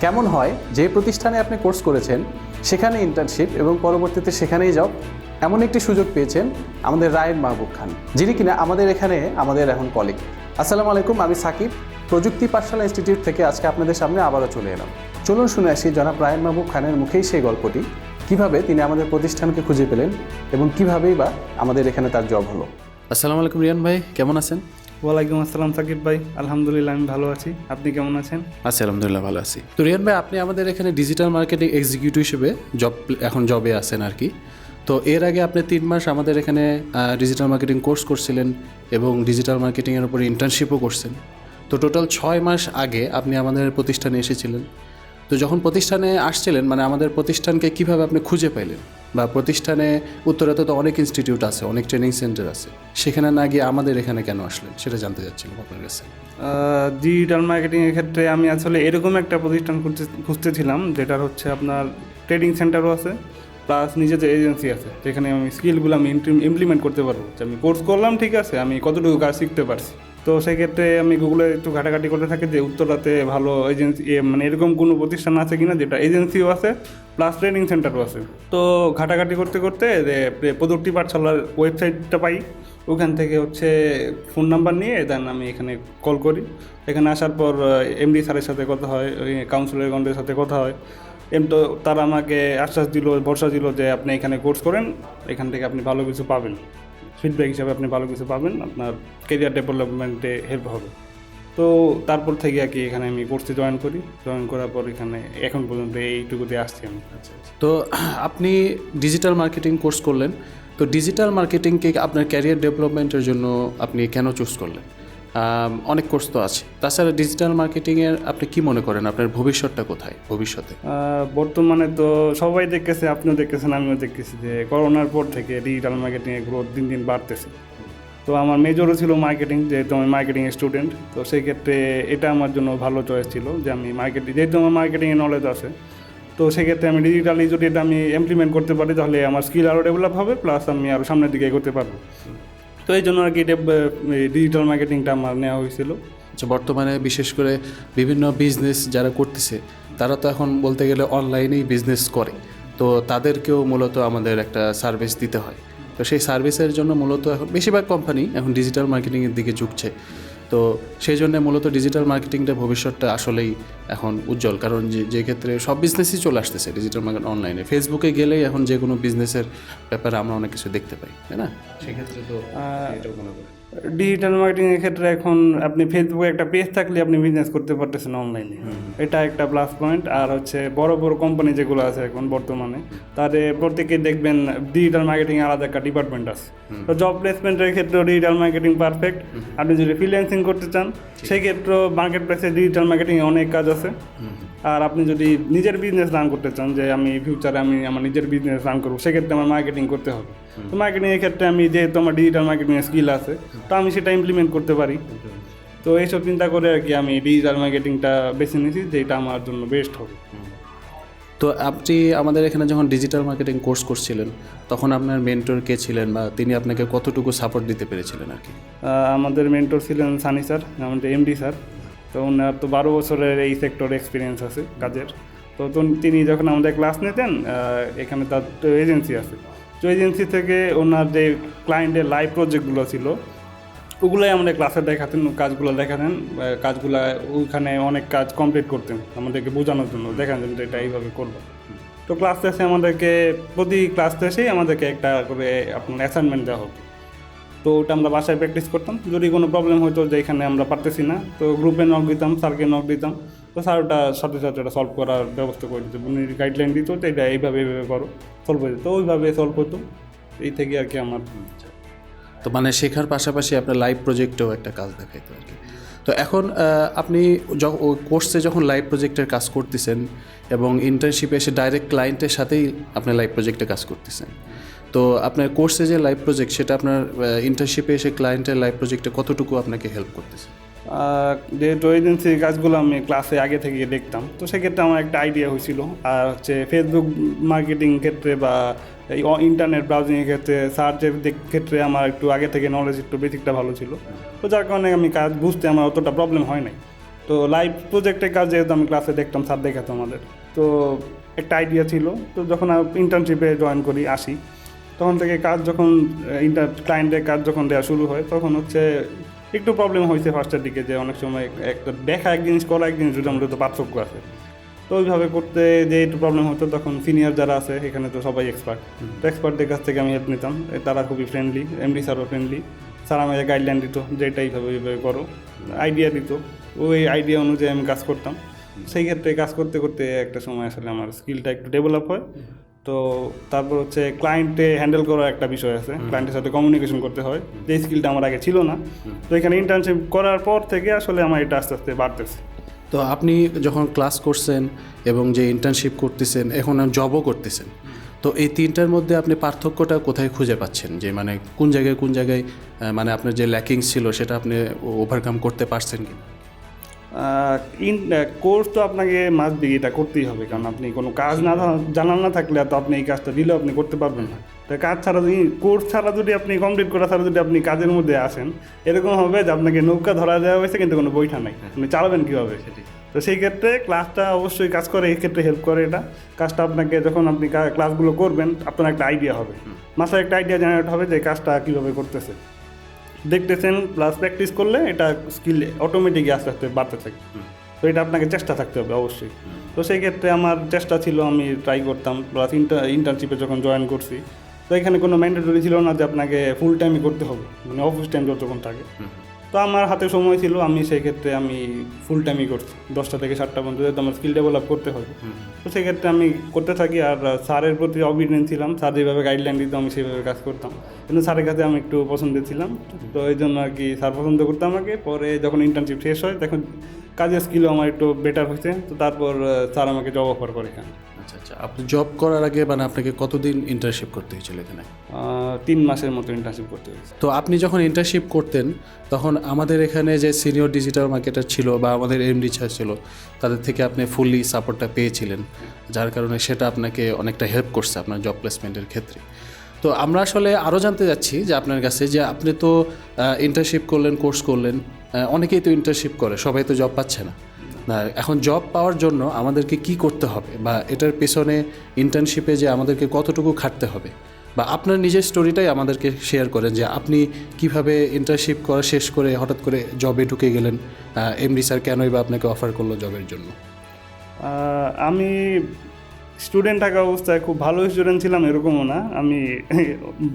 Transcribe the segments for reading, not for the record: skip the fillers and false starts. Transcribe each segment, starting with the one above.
কেমন হয় যে প্রতিষ্ঠানে আপনি কোর্স করেছেন সেখানে ইন্টার্নশিপ এবং পরবর্তীতে সেখানেই জব, এমন একটি সুযোগ পেয়েছেন আমাদের রায়েন মাহবুব খান, যিনি কিনা আমাদের এখানে আমাদের এখন কলিগ। আসসালামু আলাইকুম, আমি সাকিব প্রযুক্তি পাঠশালা ইনস্টিটিউট থেকে আজকে আপনাদের সামনে আবারও চলে এলাম। চলুন শুনে আসি জনাব রায়েন মাহবুব খানের মুখেই সেই গল্পটি, কিভাবে তিনি আমাদের প্রতিষ্ঠানকে খুঁজে পেলেন এবং কিভাবেই বা আমাদের এখানে তার জব হলো। আসসালামু আলাইকুম রিয়ান ভাই, কেমন আছেন? ওয়ালাইকুম আসসালাম সাকিব ভাই, আলহামদুলিল্লাহ আমি ভালো আছি। আপনি কেমন আছেন? আছি আলহামদুলিল্লাহ ভালো আছি। তো রিয়ান ভাই, আপনি আমাদের এখানে ডিজিটাল মার্কেটিং এক্সিকিউটিভ হিসেবে জবে আছেন আর কি। তো এর আগে আপনি 3 মাস আমাদের এখানে ডিজিটাল মার্কেটিং কোর্স করছিলেন এবং ডিজিটাল মার্কেটিংয়ের উপরে ইন্টার্নশিপও করছেন। তো টোটাল 6 মাস আগে আপনি আমাদের প্রতিষ্ঠানে এসেছিলেন। তো যখন প্রতিষ্ঠানে আসছিলেন, মানে আমাদের প্রতিষ্ঠানকে কিভাবে আপনি খুঁজে পাইলেন, বা প্রতিষ্ঠানে উত্তরাতে তো অনেক ইনস্টিটিউট আছে, অনেক ট্রেনিং সেন্টার আছে, সেখানে না গিয়ে আমাদের এখানে কেন আসলেন সেটা জানতে চাচ্ছিলাম আপনার কাছে। ডিজিটাল মার্কেটিংয়ের ক্ষেত্রে আমি আসলে এরকম একটা প্রতিষ্ঠান খুঁজতেছিলাম যেটার হচ্ছে আপনার ট্রেডিং সেন্টারও আছে, প্লাস নিজের যে এজেন্সি আছে যেখানে আমি স্কিলগুলো আমি ইমপ্লিমেন্ট করতে পারবো। যে আমি কোর্স করলাম, ঠিক আছে, আমি কতটুকু কাজ শিখতে পারছি। তো সেক্ষেত্রে আমি গুগলে একটু ঘাটাঘাটি করতে থাকি যে উত্তরাতে ভালো এজেন্সি, মানে এরকম কোনো প্রতিষ্ঠান আছে কিনা যেটা এজেন্সিও আছে প্লাস ট্রেনিং সেন্টারও আছে। তো ঘাটাঘাটি করতে করতে যে প্রযুক্তি পাঠশালার ওয়েবসাইটটা পাই, ওখান থেকে হচ্ছে ফোন নাম্বার নিয়ে দেন আমি এখানে কল করি। এখানে আসার পর এমডি স্যারের সাথে কথা হয়, ওই কাউন্সিলরগণদের সাথে কথা হয়। তো তারা আমাকে আশ্বাস দিল, ভরসা দিল যে আপনি এখানে কোর্স করেন, এখান থেকে আপনি ভালো কিছু পাবেন, ফিডব্যাক হিসাবে আপনি ভালো কিছু পাবেন, আপনার কেরিয়ার ডেভেলপমেন্টে হেল্প হবে। তো তারপর থেকে আর কি এখানে আমি কোর্সে জয়েন করার পর এখানে এখন পর্যন্ত এইটুকুতে আসছি আমি। তো আপনি ডিজিটাল মার্কেটিং কোর্স করলেন, তো ডিজিটাল মার্কেটিংকে আপনার ক্যারিয়ার ডেভেলপমেন্টের জন্য আপনি কেন চুজ করলেন? অনেক কোর্স তো আছে, তাছাড়া ডিজিটাল মার্কেটিংয়ের আপনি কি মনে করেন আপনার ভবিষ্যৎটা কোথায় ভবিষ্যতে? বর্তমানে তো সবাই দেখতেছে, আপনিও দেখতেছেন, আমিও দেখতেছি যে করোনার পর থেকে ডিজিটাল মার্কেটিংয়ের গ্রোথ দিন দিন বাড়তেছে। তো আমার মেজরও ছিল মার্কেটিং, যেহেতু আমি মার্কেটিং স্টুডেন্ট। তো সেই ক্ষেত্রে এটা আমার জন্য ভালো চয়েস ছিল যে আমি যেহেতু আমার মার্কেটিংয়ের নলেজ আছে, তো সেক্ষেত্রে আমি ডিজিটালি যদি এটা আমি ইমপ্লিমেন্ট করতে পারি তাহলে আমার স্কিল আরও ডেভেলপ হবে, প্লাস আমি আরও সামনের দিকে এগোতে পারবো। তো এই জন্য আর কি ডিজিটাল মার্কেটিংটা আমার নেওয়া হয়েছিল। আচ্ছা, বর্তমানে বিশেষ করে বিভিন্ন বিজনেস যারা করতেছে তারা তো এখন বলতে গেলে অনলাইনেই বিজনেস করে, তো তাদেরকেও মূলত আমাদের একটা সার্ভিস দিতে হয়। তো সেই সার্ভিসের জন্য মূলত এখন বেশিরভাগ কোম্পানি এখন ডিজিটাল মার্কেটিংয়ের দিকে ঝুঁকছে। তো সেই জন্য মূলত ডিজিটাল মার্কেটিংটা ভবিষ্যৎটা আসলেই এখন উজ্জ্বল, কারণ যে ক্ষেত্রে সব বিজনেসই চলে আসতেছে ডিজিটাল মার্কেটিং অনলাইনে। ফেসবুকে গেলেই এখন যে কোনো বিজনেসের ব্যাপারে আমরা অনেক কিছু দেখতে পাই, তাই না? সেক্ষেত্রে তো এটাও মনে করি ডিজিটাল মার্কেটিংয়ের ক্ষেত্রে এখন আপনি ফেসবুকে একটা পেজ থাকলে আপনি বিজনেস করতে পারতেছেন অনলাইনে, এটা একটা প্লাস পয়েন্ট। আর হচ্ছে বড় বড় কোম্পানি যেগুলো আছে এখন বর্তমানে, তাদের প্রত্যেকে দেখবেন ডিজিটাল মার্কেটিং আলাদা একটা ডিপার্টমেন্ট আছে। তো জব প্লেসমেন্টের ক্ষেত্রেও ডিজিটাল মার্কেটিং পারফেক্ট। আপনি যদি ফ্রিল্যান্সিং করতে চান সেক্ষেত্রেও মার্কেট প্লেসে ডিজিটাল মার্কেটিংয়ে অনেক কাজ আছে। আর আপনি যদি নিজের বিজনেস রান করতে চান, যে আমি ফিউচারে আমি আমার নিজের বিজনেস রান করবো, সেক্ষেত্রে আমার মার্কেটিং করতে হবে। তো মার্কেটিংয়ের ক্ষেত্রে আমি যেহেতু আমার ডিজিটাল মার্কেটিংয়ের স্কিল আছে, তো আমি সেটা ইমপ্লিমেন্ট করতে পারি। তো এইসব চিন্তা করে আর কি আমি ডিজিটাল মার্কেটিংটা বেছে নিয়েছি, যে এটা আমার জন্য বেস্ট হবে। তো আপনি আমাদের এখানে যখন ডিজিটাল মার্কেটিং কোর্স করছিলেন তখন আপনার মেন্টর কে ছিলেন, বা তিনি আপনাকে কতটুকু সাপোর্ট দিতে পেরেছিলেন আর কি? আমাদের মেন্টর ছিলেন সানি স্যার, আমাদের এমডি স্যার। তো ওনার তো 12 বছরের এই সেক্টর এক্সপিরিয়েন্স আছে কাজের। তো তিনি যখন আমাদের ক্লাস নিতেন, এখানে তার এজেন্সি আছে, তো এজেন্সি থেকে ওনার যে ক্লায়েন্টের লাইভ প্রজেক্টগুলো ছিল ওগুলোই আমাদের ক্লাসে দেখাতেন, কাজগুলো ওইখানে অনেক কাজ কমপ্লিট করতেন আমাদেরকে বোঝানোর জন্য, দেখান যে এটা এইভাবে করবো। তো ক্লাস শেষে আমাদেরকে প্রতি ক্লাস শেষেই আমাদেরকে একটা করে আপনার অ্যাসাইনমেন্ট দেওয়া হতো। তো ওটা আমরা বাসায় প্র্যাকটিস করতাম। যদি কোনো প্রবলেম হতো যে এখানে আমরা পারতেছি না, তো গ্রুপে নক দিতাম, স্যারকে নক দিতাম, তো স্যার ওটা সাথে সাথে ওটা সলভ করার ব্যবস্থা করে দিত। উনি গাইডলাইন দিত তো এটা এইভাবে করো, সলভ হয়ে যেত, ওইভাবে সলভ হতো। এই থেকে আর কি আমার তো মানে শেখার পাশাপাশি আপনার লাইভ প্রজেক্টেও একটা কাজ দেখাইতো আর কি। তো এখন আপনি কোর্সে যখন লাইভ প্রজেক্টের কাজ করতেছেন এবং ইন্টার্নশিপে এসে ডাইরেক্ট ক্লায়েন্টের সাথেই আপনি লাইভ প্রজেক্টে কাজ করতেছেন, তো আপনার কোর্সে যে লাইভ প্রজেক্ট সেটা আপনার ইন্টার্নশিপে এসে ক্লায়েন্টের লাইভ প্রজেক্টে কতটুকু আপনাকে হেল্প করতেছে? যেহেতু এজেন্সির কাজগুলো আমি ক্লাসে আগে থেকে দেখতাম, তো সেক্ষেত্রে আমার একটা আইডিয়া হয়েছিল। আর হচ্ছে ফেসবুক মার্কেটিং ক্ষেত্রে বা এই ইন্টারনেট ব্রাউজিংয়ের ক্ষেত্রে, সার্চের ক্ষেত্রে আমার একটু আগে থেকে নলেজ একটু বেসিকটা ভালো ছিল। তো যার কারণে আমি কাজ বুঝতে আমার অতটা প্রবলেম হয় নাই। তো লাইভ প্রজেক্টের কাজ যেহেতু আমি ক্লাসে দেখতাম, স্যার দেখাতো আমাদের, তো একটা আইডিয়া ছিল। তো যখন ইন্টার্নশিপে জয়েন করি, আসি, তখন থেকে কাজ যখন ক্লায়েন্টের কাজ যখন দেওয়া শুরু হয়, তখন হচ্ছে একটু প্রবলেম হয়েছে ফার্স্টের দিকে, যে অনেক সময় একটা দেখা এক জিনিস করা এক জিনিস দুটো মূলত পার্থক্য আছে। তো ওইভাবে করতে যে একটু প্রবলেম হতো, তখন সিনিয়র যারা আছে এখানে তো সবাই এক্সপার্ট, তো এক্সপার্টদের কাছ থেকে আমি হেল্প নিতাম। তারা খুবই ফ্রেন্ডলি, এমডি স্যারও ফ্রেন্ডলি। স্যার আমাকে গাইডলাইন দিত যে এটা এইভাবে করো, আইডিয়া দিত, ওই আইডিয়া অনুযায়ী আমি কাজ করতাম। সেই ক্ষেত্রে কাজ করতে করতে একটা সময় আসলে আমার স্কিলটা একটু ডেভেলপ হয়। তো তারপর হচ্ছে ক্লায়েন্টে হ্যান্ডেল করার একটা বিষয় আছে, ক্লায়েন্টের সাথে কমিউনিকেশন করতে হয়, যে স্কিলটা আমার আগে ছিল না। তো এখানে ইন্টার্নশিপ করার পর থেকে আসলে আমার এটা আস্তে আস্তে বাড়তেছে। তো আপনি যখন ক্লাস করছেন এবং যে ইন্টার্নশিপ করতেছেন, এখন জবও করতেছেন, তো এই তিনটার মধ্যে আপনি পার্থক্যটা কোথায় খুঁজে পাচ্ছেন? যে মানে কোন জায়গায় মানে আপনার যে ল্যাকিংস ছিল সেটা আপনি ওভারকাম করতে পারছেন কি? কোর্স তো আপনাকে মাস্ট বি, এটা করতেই হবে, কারণ আপনি কোনো কাজ না জানার না থাকলে তো আপনি এই কাজটা দিলেও আপনি করতে পারবেন না। তো কাজ ছাড়া যদি, কোর্স ছাড়া যদি আপনি কমপ্লিট করা ছাড়া যদি আপনি কাজের মধ্যে আসেন, এরকম হবে যে আপনাকে নৌকা ধরা দেওয়া হয়েছে কিন্তু কোনো বইটা নাই, আপনি চালাবেন কীভাবে সেটি। তো সেই ক্ষেত্রে ক্লাসটা অবশ্যই কাজ করে, এই ক্ষেত্রে হেল্প করে এটা। কাজটা আপনাকে যখন আপনি ক্লাসগুলো করবেন, আপনার একটা আইডিয়া হবে, মাথায় একটা আইডিয়া জেনারেট হবে যে কাজটা কীভাবে করতেছে, দেখতেছেন, প্লাস প্র্যাকটিস করলে এটা স্কিল অটোমেটিকই আস্তে আস্তে বাড়তে থাকে। তো এটা আপনাকে চেষ্টা থাকতে হবে অবশ্যই। তো সেই ক্ষেত্রে আমার চেষ্টা ছিল, আমি ট্রাই করতাম। প্লাস ইন্টার্নশিপে যখন জয়েন করছি, তো এখানে কোনো ম্যান্ডেটরি ছিল না যে আপনাকে ফুল টাইমই করতে হবে, মানে অফিস টাইম যতক্ষণ থাকে। তো আমার হাতে সময় ছিল, আমি সেই ক্ষেত্রে আমি ফুল টাইমই করছি, 10টা থেকে 7টা পর্যন্ত, যেহেতু আমার স্কিল ডেভেলপ করতে হবে। তো সেই ক্ষেত্রে আমি করতে থাকি, আর স্যারের প্রতি অবিডিয়েন্ট ছিলাম। স্যার যেভাবে গাইডলাইন দিত আমি সেইভাবে কাজ করতাম, কিন্তু স্যারের কাছে আমি একটু পছন্দের ছিলাম। তো এই জন্য আর কি স্যার পছন্দ করতাম আমাকে। পরে যখন ইন্টার্নশিপ শেষ হয়, তখন কাজের স্কিলও আমার একটু বেটার হয়েছে। তো তারপর স্যার আমাকে জব অফার করে এখানে। আচ্ছা, আপনি জব করার আগে মানে আপনাকে কতদিন ইন্টার্নশিপ করতে হয়েছিল এখানে? 3 মাসের মতো ইন্টার্নশিপ করতে হয়েছে। তো আপনি যখন ইন্টার্নশিপ করতেন, তখন আমাদের এখানে যে সিনিয়র ডিজিটাল মার্কেটার ছিল বা আমাদের এমডি স্যার ছিল, তাদের থেকে আপনি ফুললি সাপোর্টটা পেয়েছিলেন, যার কারণে সেটা আপনাকে অনেকটা হেল্প করছে আপনার জব প্লেসমেন্টের ক্ষেত্রে। তো আমরা আসলে আরও জানতে যাচ্ছি যে আপনার কাছে, যে আপনি তো ইন্টার্নশিপ করলেন, কোর্স করলেন, অনেকেই তো ইন্টার্নশিপ করে, সবাই তো জব পাচ্ছে না। এখন জব পাওয়ার জন্য আমাদেরকে কি করতে হবে, বা এটার পেছনে ইন্টার্নশিপে যে আমাদেরকে কতটুকু খাটতে হবে, বা আপনার নিজের স্টোরিটাই আমাদেরকে শেয়ার করেন যে আপনি কিভাবে ইন্টার্নশিপ করা শেষ করে হঠাৎ করে জবে ঢুকে গেলেন, এমডি স্যার কেনই বা আপনাকে অফার করলো জবের জন্য? আমি স্টুডেন্ট থাকা অবস্থায় খুব ভালো স্টুডেন্ট ছিলাম এরকমও না, আমি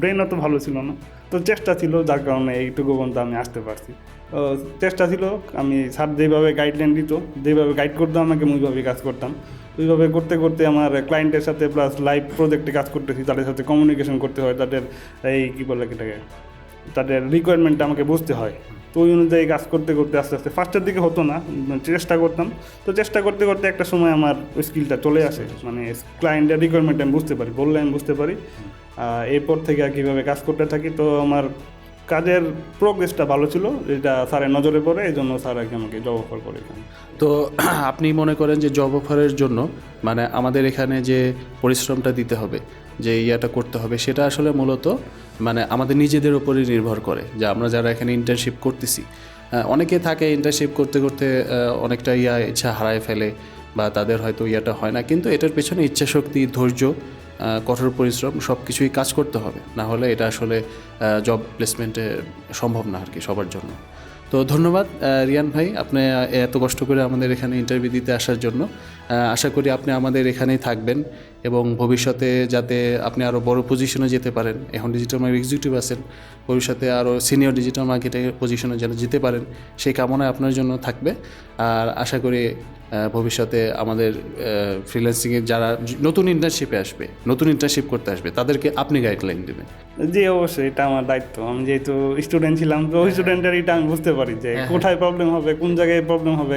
ব্রেন অত ভালো ছিল না। তো চেষ্টা ছিল, যার কারণে এইটুকু পর্যন্ত আমি আসতে পারছি। তো চেষ্টা ছিল, আমি স্যার যেভাবে গাইডলাইন দিত, যেভাবে গাইড করতাম আমাকে, আমি ওইভাবেই কাজ করতাম। ওইভাবে করতে করতে আমার ক্লায়েন্টের সাথে প্লাস লাইভ প্রজেক্টে কাজ করতেছি, তাদের সাথে কমিউনিকেশন করতে হয়, তাদের এই কী বলে এটাকে, তাদের রিকোয়ারমেন্টটা আমাকে বুঝতে হয়। তো ওই অনুযায়ী কাজ করতে করতে আস্তে আস্তে, ফার্স্টের দিকে হতো না, চেষ্টা করতাম। তো চেষ্টা করতে করতে একটা সময় আমার ওই স্কিলটা চলে আসে, মানে ক্লায়েন্টের রিকোয়ারমেন্ট আমি বুঝতে পারি, বললে আমি বুঝতে পারি। এরপর থেকে আর কীভাবে কাজ করতে থাকি। তো আমার কাজের প্রোগ্রেসটা ভালো ছিল, এটা স্যারের নজরে পড়ে, এই জন্য স্যার আর কি আমাকে জব অফার করে এখানে। তো আপনি মনে করেন যে জব অফারের জন্য মানে আমাদের এখানে যে পরিশ্রমটা দিতে হবে, যে ইয়াটা করতে হবে, সেটা আসলে মূলত মানে আমাদের নিজেদের উপরই নির্ভর করে। যে আমরা যারা এখানে ইন্টার্নশিপ করতেছি, অনেকে থাকে ইন্টার্নশিপ করতে করতে অনেকটা ইচ্ছা হারায় ফেলে, বা তাদের হয়তো ইয়াটা হয় না, কিন্তু এটার পেছনে ইচ্ছাশক্তি, ধৈর্য, কঠোর পরিশ্রম সব কিছুই কাজ করতে হবে, না হলে এটা আসলে জব প্লেসমেন্টে সম্ভব না আর কি সবার জন্য। তো ধন্যবাদ রিয়ান ভাই, আপনি এত কষ্ট করে আমাদের এখানে ইন্টারভিউ দিতে আসার জন্য। আশা করি আপনি আমাদের এখানেই থাকবেন এবং ভবিষ্যতে যাতে আপনি আরও বড় পজিশনে যেতে পারেন। এখন ডিজিটাল মার্কেট এক্সিকিউটিভ আছেন, ভবিষ্যতে আরও সিনিয়র ডিজিটাল মার্কেটের পজিশনে যেন যেতে পারেন, সেই কামনা আপনার জন্য থাকবে। আর আশা করি ভবিষ্যতে আমাদের ফ্রিল্যান্সিংয়ের যারা নতুন ইন্টার্নশিপে আসবে, নতুন ইন্টার্নশিপ করতে আসবে, তাদেরকে আপনি গাইডলাইন দেবেন। জি অবশ্যই, এটা আমার দায়িত্ব। আমি যেহেতু স্টুডেন্ট ছিলাম, তো ওই স্টুডেন্টের এটা আমি বুঝতে পারি যে কোথায় প্রবলেম হবে, কোন জায়গায় প্রবলেম হবে,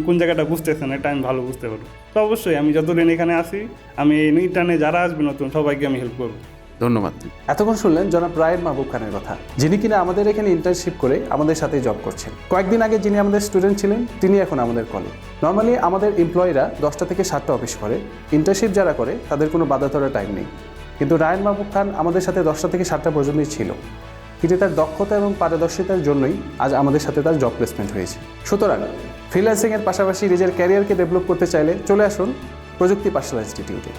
কোন জায়গাটা বুঝতেছেন, এটা আমি ভালো বুঝতে পারবো। তো অবশ্যই আমি যতদিন এখানে আসি, আমি ইন্টার্নে যারা আসবে নতুন, সবাইকে আমি হেল্প করবো। ধন্যবাদ। এতক্ষণ শুনলেন জনাব রায়হান মাহবুব খানের কথা, যিনি কিনা আমাদের এখানে ইন্টার্নশিপ করে আমাদের সাথে জব করছেন। কয়েকদিন আগে যিনি আমাদের স্টুডেন্ট ছিলেন, তিনি এখন আমাদের কলিগ। নর্মালি আমাদের এমপ্লয়িরা 10টা থেকে 7টা অফিস করে, ইন্টার্নশিপ যারা করে তাদের কোনো বাধা ধরা টাইম নেই, কিন্তু রায়হান মাহবুব খান আমাদের সাথে 10টা থেকে 7টা পর্যন্তই ছিল। কিন্তু তার দক্ষতা এবং পারদর্শিতার জন্যই আজ আমাদের সাথে তার জব প্লেসমেন্ট হয়েছে। সুতরাং ফ্রিল্যান্সিংয়ের পাশাপাশি নিজের ক্যারিয়ারকে ডেভেলপ করতে চাইলে চলে আসুন প্রযুক্তি পাঠশালা ইনস্টিটিউটে।